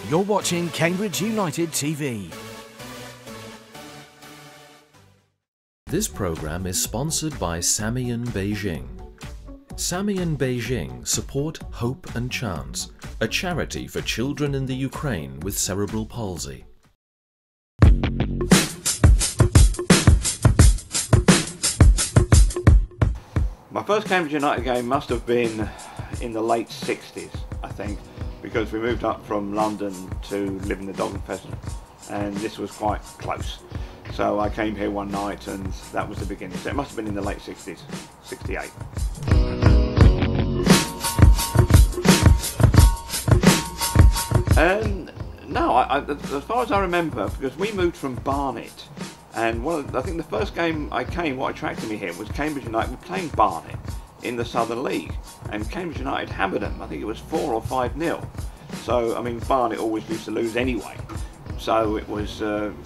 You're watching Cambridge United TV. This program is sponsored by SAMIAN Beijing. SAMIAN Beijing support Hope and Chance, a charity for children in the Ukraine with cerebral palsy. My first Cambridge United game must have been in the late 60s, I think, because we moved up from London to live in the Dog and Pheasant, and this was quite close. So I came here one night and that was the beginning. So it must have been in the late 60s, 68. No, as far as I remember, because we moved from Barnet, and I think the first game what attracted me here was Cambridge United were playing Barnet in the Southern League, and Cambridge United hammered them. I think it was 4 or 5-0. So, I mean, Barnet always used to lose anyway, so it was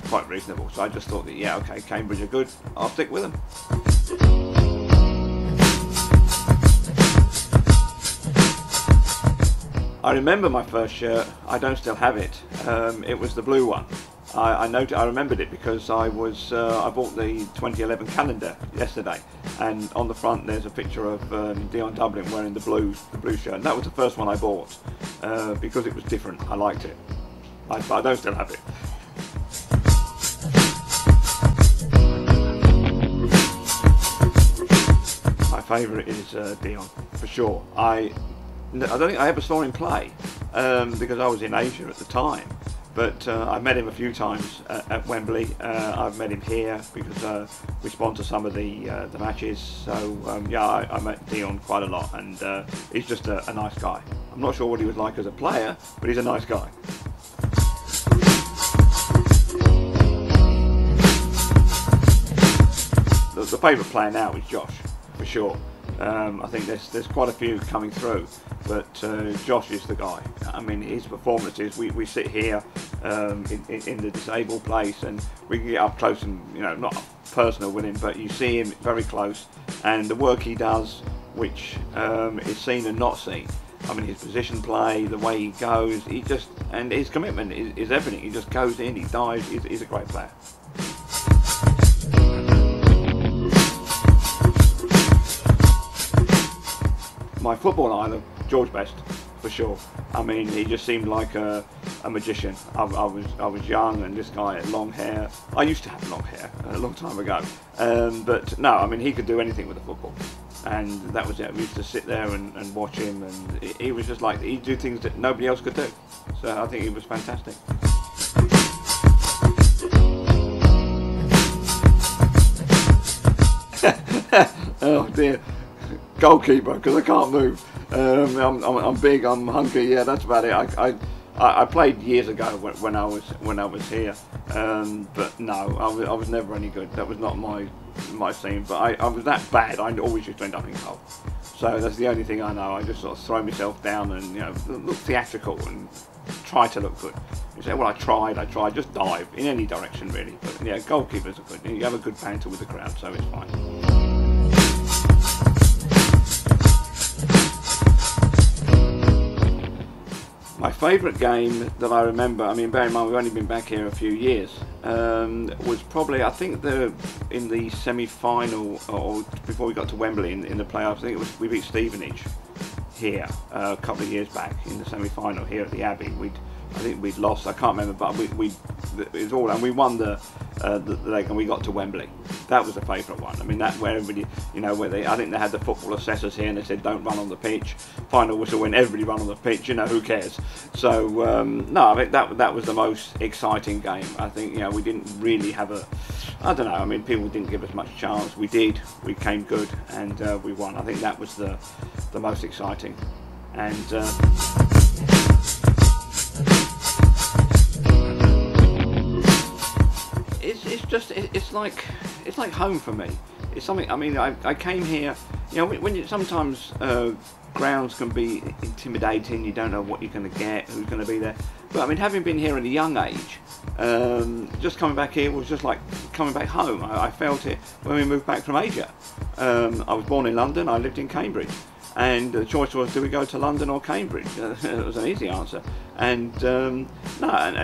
quite reasonable. So I just thought that, yeah, okay, Cambridge are good, I'll stick with them. I remember my first shirt. I don't still have it. It was the blue one. I remembered it because I bought the 2011 calendar yesterday, and on the front there's a picture of Dion Dublin wearing the blue shirt. And that was the first one I bought because it was different. I liked it. I don't still have it. My favourite is Dion, for sure. I don't think I ever saw him play because I was in Asia at the time. But I met him a few times at Wembley. I've met him here because we sponsor some of the matches. So yeah, I met Dion quite a lot, and he's just a nice guy. I'm not sure what he was like as a player, but he's a nice guy. The favourite player now is Josh, for sure. I think there's quite a few coming through, but Josh is the guy. I mean, his performances, we sit here in the disabled place and we can get up close and, you know, not personal with him, but you see him very close, and the work he does, which is seen and not seen. I mean, his position play, the way he goes, and his commitment is everything. He just goes in, he dives, he's a great player. My football idol, George Best, for sure. I mean, he just seemed like a magician. I was young, and this guy had long hair. I used to have long hair a long time ago, but no, I mean, he could do anything with the football, and that was it. We used to sit there and watch him, and he was just like, he'd do things that nobody else could do. So I think he was fantastic. Oh dear. Goalkeeper, because I can't move. I'm big, I'm hungry. Yeah, that's about it. I played years ago when I was here, but no, I was never any good. That was not my scene. But I was that bad. I always used to end up in goal. So that's the only thing I know. I just sort of throw myself down and, you know, look theatrical and try to look good. You say, well, I tried. Just dive in any direction really. But yeah, goalkeepers are good. You have a good banter with the crowd, so it's fine. My favourite game that I remember, I mean, bear in mind we've only been back here a few years, was probably, I think, in the semi-final, or before we got to Wembley in the playoffs. I think we beat Stevenage here a couple of years back in the semi-final here at the Abbey. I think we'd lost, I can't remember, but it was all, and we won the leg, and we got to Wembley. That was a favourite one. I mean, that where everybody, you know, I think they had the football assessors here, and they said don't run on the pitch. Final whistle when everybody run on the pitch. You know, who cares? So no, I think that was the most exciting game. I think, you know, we didn't really have I don't know. I mean, people didn't give us much chance. We did. We came good, and we won. I think that was the most exciting, and. It's like home for me. It's something. I mean, I came here. You know, when you sometimes grounds can be intimidating. You don't know what you're going to get, who's going to be there. But I mean, having been here at a young age, just coming back here was just like coming back home. I felt it when we moved back from Asia. I was born in London. I lived in Cambridge. And the choice was, do we go to London or Cambridge? It was an easy answer. And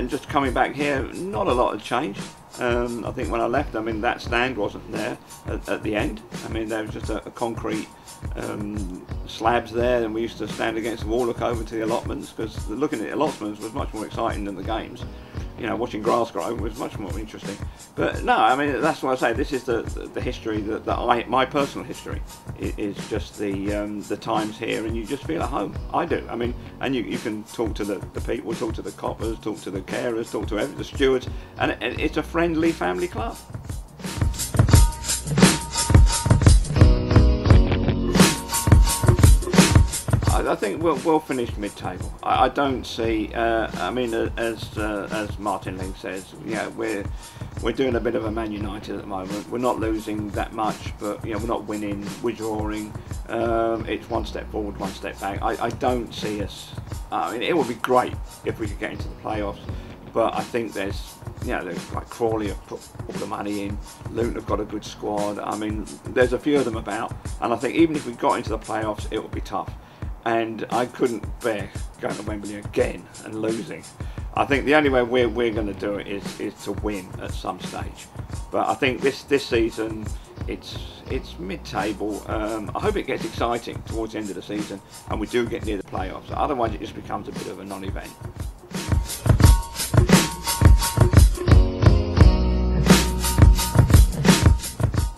just coming back here, not a lot had changed. I think when I left, I mean, that stand wasn't there at the end. I mean, there was just a concrete slabs there, and we used to stand against the wall, look over to the allotments, because looking at the allotments was much more exciting than the games. You know, watching grass grow was much more interesting. But no, I mean, that's why I say this is the history my personal history is just the times here, and you just feel at home. I do. I mean, and you can talk to the people, talk to the coppers, talk to the carers, talk to the stewards, and it's a friendly family club. I think we'll finish mid-table. I don't see. I mean, as Martin Ling says, yeah, we're doing a bit of a Man United at the moment. We're not losing that much, but you know, we're not winning. We're drawing. It's one step forward, one step back. I don't see us. I mean, it would be great if we could get into the playoffs, but I think there's like Crawley have put all the money in. Luton have got a good squad. I mean, there's a few of them about, and I think even if we got into the playoffs, it would be tough. And I couldn't bear going to Wembley again and losing. I think the only way we're going to do it is to win at some stage. But I think this season it's mid-table. I hope it gets exciting towards the end of the season and we do get near the playoffs. Otherwise, it just becomes a bit of a non-event.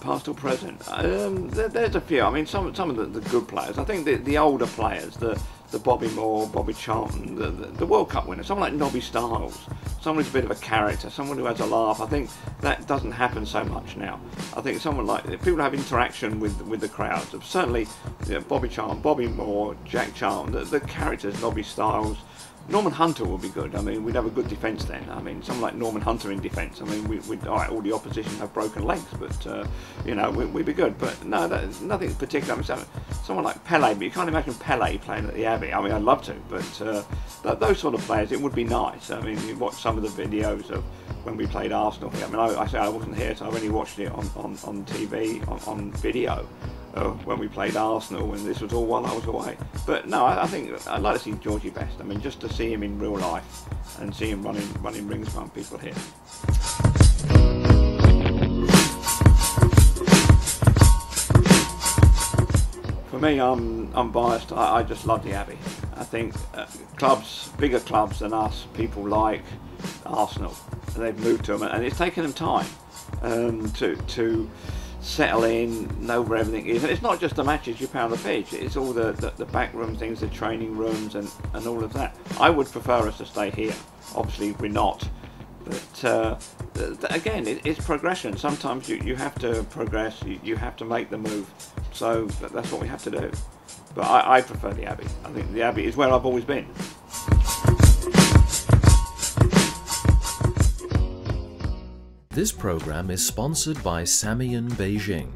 Past or present? There's a few. I mean, some of the good players. I think the older players, the Bobby Moore, Bobby Charlton, the World Cup winners, someone like Nobby Stiles, someone who's a bit of a character, someone who has a laugh. I think that doesn't happen so much now. I think someone like people have interaction with the crowds. Certainly, Bobby Charlton, Bobby Moore, Jack Charlton, the characters, Nobby Stiles. Norman Hunter would be good. I mean, we'd have a good defence then. I mean, someone like Norman Hunter in defence. I mean, we'd all right, all the opposition have broken legs, but you know, we'd be good. But no, nothing particular. I mean, someone like Pele, but you can't imagine Pele playing at the Abbey. I mean, I'd love to, but those sort of players, it would be nice. I mean, you watch some of the videos of when we played Arsenal here. I mean, I say I wasn't here, so I've only watched it on TV, on video. When we played Arsenal, and this was all while I was away. But no, I think I'd like to see Georgie Best. I mean, just to see him in real life and see him running rings around people here. For me, I'm biased. I just love the Abbey. I think bigger clubs than us, people like Arsenal, they've moved to them, and it's taken them time to settle in, know where everything is. And it's not just the matches you play on the pitch, it's all the backroom things, the training rooms and all of that. I would prefer us to stay here. Obviously we're not, but again, it's progression. Sometimes you have to progress, you have to make the move, so that's what we have to do. But I prefer the Abbey. I think the Abbey is where I've always been. This program is sponsored by SAMIAN Beijing.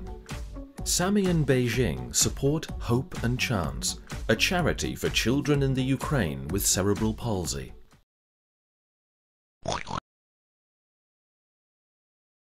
SAMIAN Beijing support Hope and Chance, a charity for children in the Ukraine with cerebral palsy.